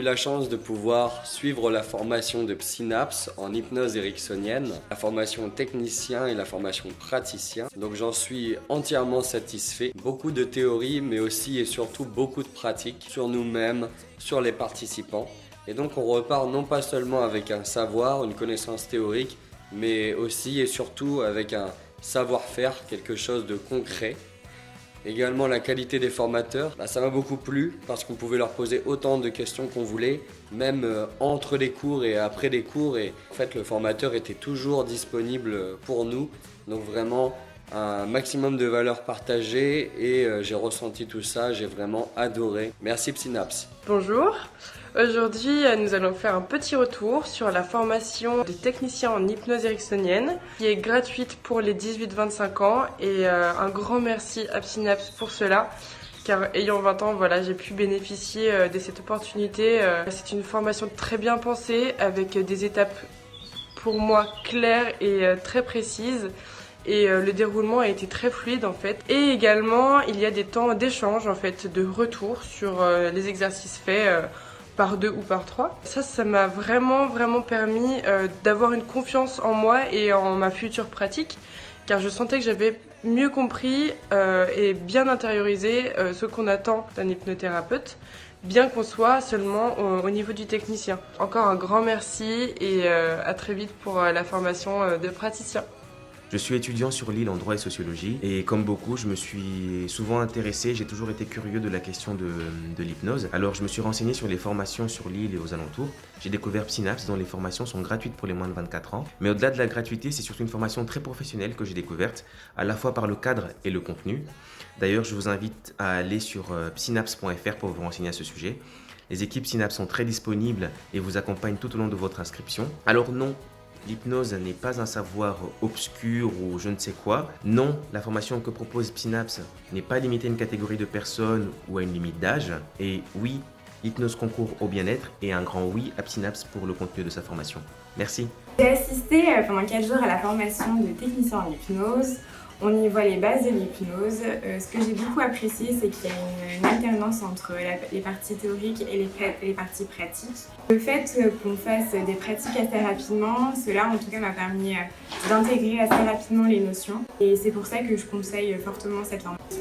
la chance de pouvoir suivre la formation de Psynaps en hypnose ericksonienne, la formation technicien et la formation praticien. Donc j'en suis entièrement satisfait. Beaucoup de théorie, mais aussi et surtout beaucoup de pratique sur nous-mêmes, sur les participants. Et donc on repart non pas seulement avec un savoir, une connaissance théorique, mais aussi et surtout avec un savoir-faire, quelque chose de concret. Également la qualité des formateurs, ça m'a beaucoup plu parce qu'on pouvait leur poser autant de questions qu'on voulait, même entre les cours et après les cours. Et en fait le formateur était toujours disponible pour nous, donc vraiment un maximum de valeurs partagées et j'ai ressenti tout ça, j'ai vraiment adoré. Merci Psynaps. Bonjour, aujourd'hui nous allons faire un petit retour sur la formation de technicien en hypnose ericksonienne qui est gratuite pour les 18-25 ans et un grand merci à Psynaps pour cela. Car ayant 20 ans, voilà, j'ai pu bénéficier de cette opportunité. C'est une formation très bien pensée avec des étapes pour moi claires et très précises. Et le déroulement a été très fluide en fait. Et également, il y a des temps d'échange en fait, de retour sur les exercices faits par 2 ou par 3. Ça m'a vraiment permis d'avoir une confiance en moi et en ma future pratique, car je sentais que j'avais mieux compris et bien intériorisé ce qu'on attend d'un hypnothérapeute, bien qu'on soit seulement au niveau du technicien. Encore un grand merci et à très vite pour la formation de praticien. Je suis étudiant sur Lille en droit et sociologie et comme beaucoup, je me suis souvent intéressé, j'ai toujours été curieux de la question de l'hypnose. Alors je me suis renseigné sur les formations sur Lille et aux alentours. J'ai découvert Psynaps dont les formations sont gratuites pour les moins de 24 ans. Mais au-delà de la gratuité, c'est surtout une formation très professionnelle que j'ai découverte, à la fois par le cadre et le contenu. D'ailleurs, je vous invite à aller sur psynaps.fr pour vous renseigner à ce sujet. Les équipes Psynaps sont très disponibles et vous accompagnent tout au long de votre inscription. Alors non, l'hypnose n'est pas un savoir obscur ou je ne sais quoi. Non, la formation que propose Psynaps n'est pas limitée à une catégorie de personnes ou à une limite d'âge. Et oui, l'hypnose concourt au bien-être et un grand oui à Psynaps pour le contenu de sa formation. Merci. J'ai assisté pendant 4 jours à la formation de technicien en hypnose. On y voit les bases de l'hypnose. Ce que j'ai beaucoup apprécié, c'est qu'il y a une alternance entre les parties théoriques et les parties pratiques. Le fait qu'on fasse des pratiques assez rapidement, cela en tout cas m'a permis d'intégrer assez rapidement les notions. Et c'est pour ça que je conseille fortement cette formation.